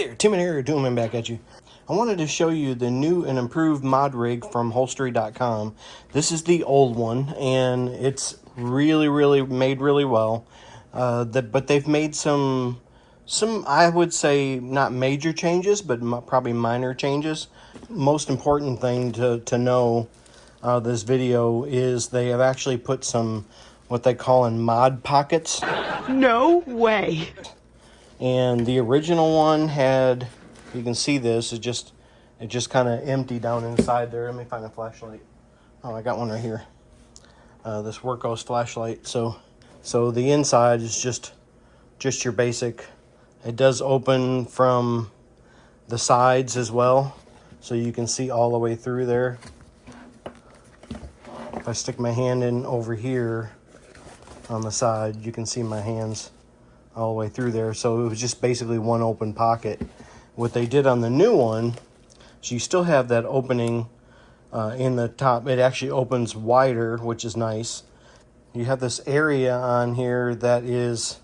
Hey there, Tim and Eric Doolman back at you. I wanted to show you the new and improved mod rig from Holstery.com. This is the old one, and it's really made really well. But they've made some I would say not major changes, but probably minor changes. Most important thing to know this video is they have actually put some what they call in mod pockets. No way. And the original one had, you can see this, it just kind of empty down inside there. Let me find a flashlight. Oh, I got one right here. This Workhorse flashlight. So the inside is just your basic. It does open from the sides as well, so you can see all the way through there. If I stick my hand in over here on the side, you can see my hands all the way through there. So it was just basically one open pocket. What they did on the new one, so you still have that opening in the top. It actually opens wider, which is nice. You have this area on here that is,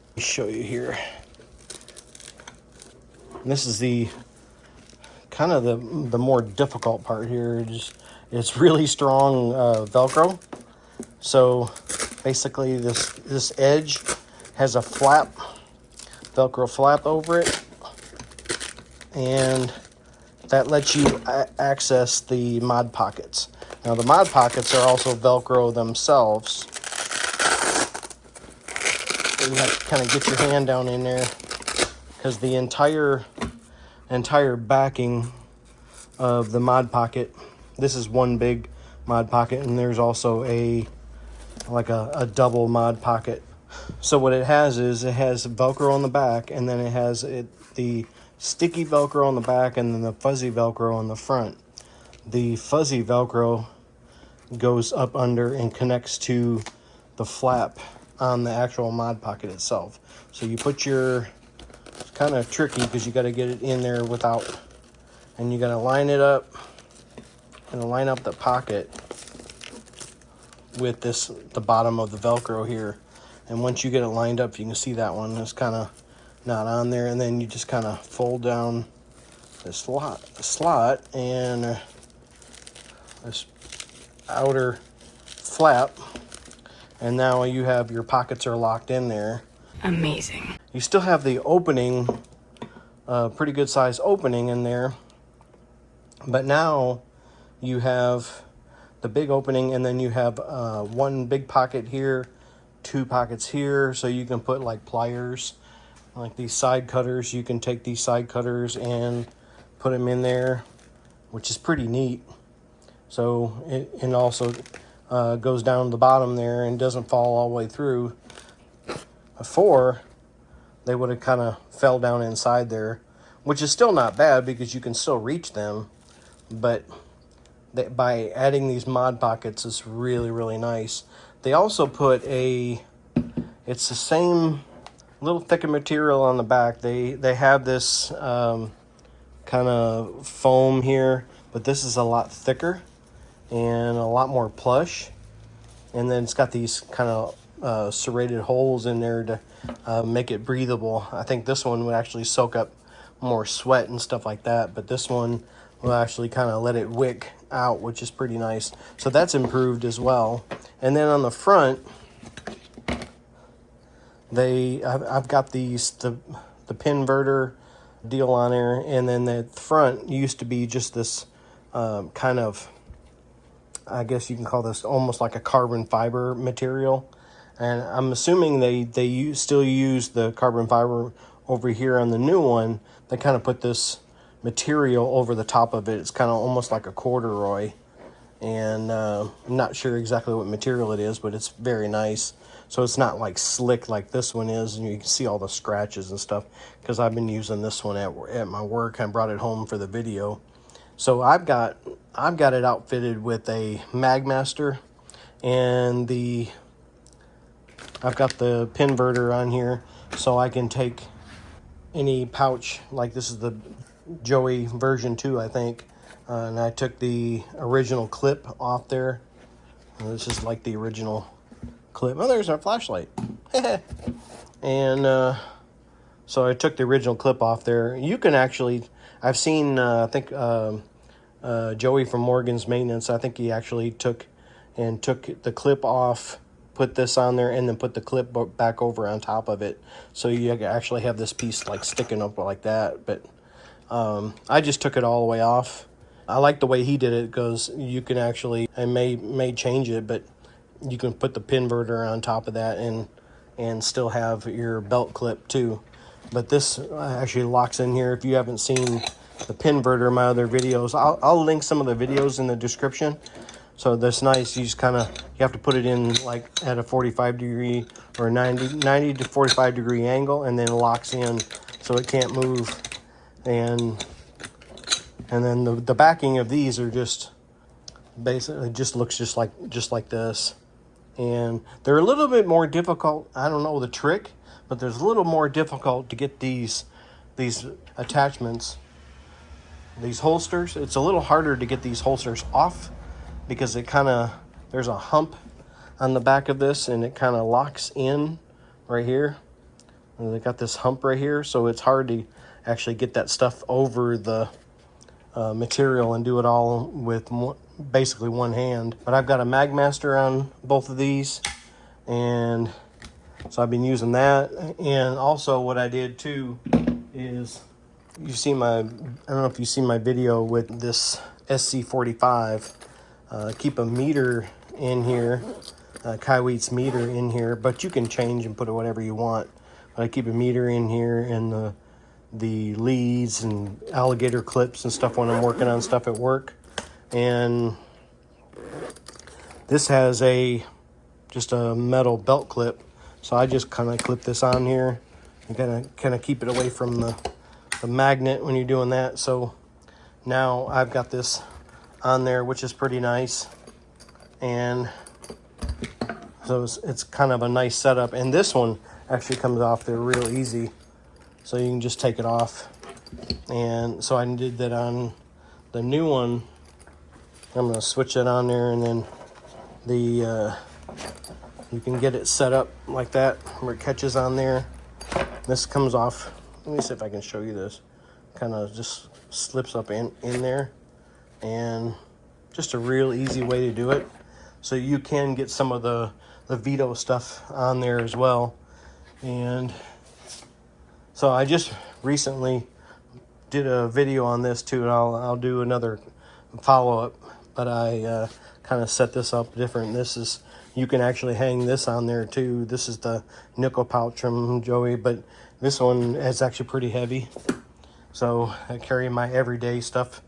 let me show you here. This is the kind of the more difficult part here. It's really strong Velcro. So basically this edge has a flap, Velcro flap over it, and that lets you access the mod pockets. Now the mod pockets are also Velcro themselves. So you have to kind of get your hand down in there, because the entire backing of the mod pocket, this is one big mod pocket, and there's also a double mod pocket. So what it has is it has Velcro on the back, and then it has the sticky Velcro on the back, and then the fuzzy Velcro on the front. The fuzzy Velcro goes up under and connects to the flap on the actual mod pocket itself. So you put it's kind of tricky because you got to get it in there without, and you got to line it up and line up the pocket with the bottom of the Velcro here. And once you get it lined up, you can see that one is kind of not on there. And then you just kind of fold down this slot and this outer flap. And now you have your pockets are locked in there. Amazing. You still have the opening, pretty good size opening in there. But now you have the big opening, and then you have one big pocket here, two pockets here, so you can put like pliers, like these side cutters. You can take these side cutters and put them in there, which is pretty neat. So it also goes down to the bottom there and doesn't fall all the way through. Before, they would have kind of fell down inside there, which is still not bad because you can still reach them, but by adding these mod pockets, it's really nice. They also put it's the same little thicker material on the back. They have this kind of foam here, but this is a lot thicker and a lot more plush. And then it's got these kind of serrated holes in there to make it breathable. I think this one would actually soak up more sweat and stuff like that, but this one will actually kind of let it wick out, which is pretty nice. So that's improved as well. And then on the front, I've got the pinverter deal on there, and then the front used to be just this kind of, I guess you can call this almost like a carbon fiber material. And I'm assuming they still use the carbon fiber over here on the new one. They kind of put this material over the top of it. It's kind of almost like a corduroy, and I'm not sure exactly what material it is, but it's very nice. So it's not like slick like this one is, and you can see all the scratches and stuff, because I've been using this one at my work. I brought it home for the video. So I've got it outfitted with a Magmaster, and I've got the pinverter on here, so I can take any pouch, like this is the Joey version 2, I think, and I took the original clip off there. This is like the original clip. Oh, there's our flashlight. And So I took the original clip off there. You can actually, I've seen, I think Joey from Morgan's Maintenance, I think he actually took the clip off, put this on there, and then put the clip back over on top of it. So you actually have this piece like sticking up like that. But I just took it all the way off. I like the way he did it because you can actually, I may change it, but you can put the pinverter on top of that and still have your belt clip too. But this actually locks in here. If you haven't seen the pinverter in my other videos, I'll link some of the videos in the description. So that's nice. You just kind of, you have to put it in like at a 45 degree or 90 to 45 degree angle, and then it locks in so it can't move. And then the backing of these are just basically just looks just like this. And they're a little bit more difficult. I don't know the trick, but there's a little more difficult to get these attachments, these holsters. It's a little harder to get these holsters off because it kind of, there's a hump on the back of this and it kind of locks in right here. And they got this hump right here, so it's hard to actually get that stuff over the material and do it all with basically one hand. But I've got a Magmaster on both of these, and so I've been using that. And also what I did too is, you see my, I don't know if you see my video with this SC45, keep a meter in here, Kaiweet's meter in here, but you can change and put it whatever you want. But I keep a meter in here, and the leads and alligator clips and stuff when I'm working on stuff at work. And this has just a metal belt clip, so I just kind of clip this on here and kind of keep it away from the magnet when you're doing that. So now I've got this on there, which is pretty nice, and so it's kind of a nice setup. And this one actually comes off there real easy, so you can just take it off. And so I did that on the new one. I'm going to switch it on there, and then you can get it set up like that where it catches on there. This comes off. Let me see if I can show you this. Kind of just slips up in there, and just a real easy way to do it. So you can get some of the Vito stuff on there as well. And so I just recently did a video on this too, and I'll do another follow-up. But I kind of set this up different. This is, you can actually hang this on there too. This is the nickel pouch from Joey, but this one is actually pretty heavy. So I carry my everyday stuff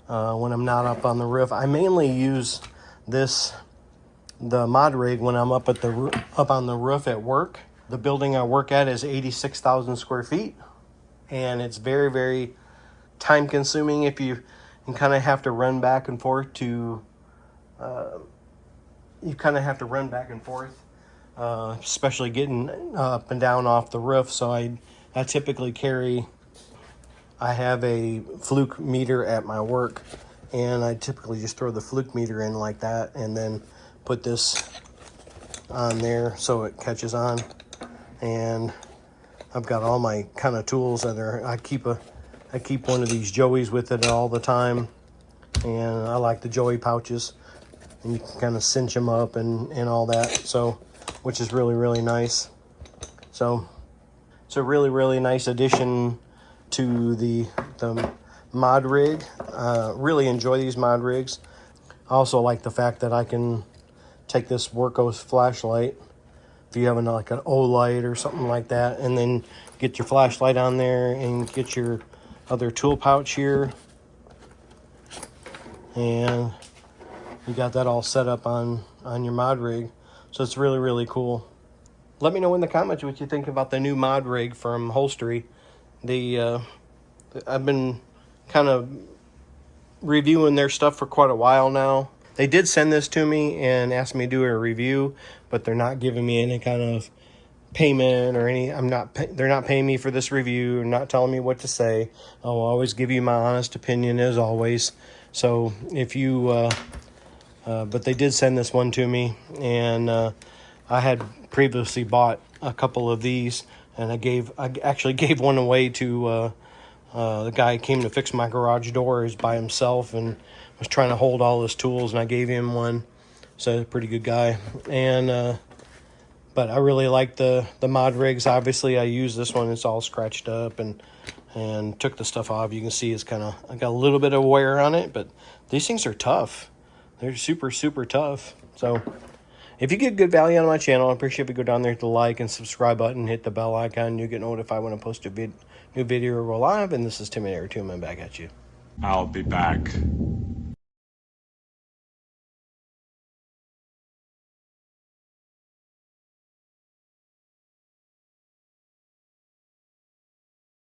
when I'm not up on the roof. I mainly use the mod rig when I'm up on the roof at work. The building I work at is 86,000 square feet, and it's very, very time consuming if you kind of have to run back and forth especially getting up and down off the roof. So I typically I have a fluke meter at my work, and I typically just throw the fluke meter in like that, and then put this on there so it catches on. And I've got all my kind of tools that I keep one of these Joeys with it all the time, and I like the Joey pouches, and you can kind of cinch them up and all that, so, which is really, really nice. So it's a really, really nice addition to the mod rig. Really enjoy these mod rigs. I also like the fact that I can take this Workos flashlight, if you have like an O-light or something like that, and then get your flashlight on there and get your other tool pouch here, and you got that all set up on your mod rig. So it's really, really cool. Let me know in the comments what you think about the new mod rig from Holstery. I've been kind of reviewing their stuff for quite a while now. They did send this to me and asked me to do a review, but they're not giving me any kind of payment or any. They're not paying me for this review, and not telling me what to say. I'll always give you my honest opinion as always. So if you, but they did send this one to me, and I had previously bought a couple of these And I actually gave one away to the guy who came to fix my garage door. He's by himself and was trying to hold all his tools, and I gave him one. So he's a pretty good guy. And but I really like the mod rigs. Obviously, I use this one. It's all scratched up and took the stuff off. You can see it's I got a little bit of wear on it, but these things are tough. They're super, super tough. So if you get good value on my channel, I appreciate if you go down there, hit the like and subscribe button, hit the bell icon. You get notified when I post a new video or go live. And this is Tim and Air 2. I'm back at you. I'll be back.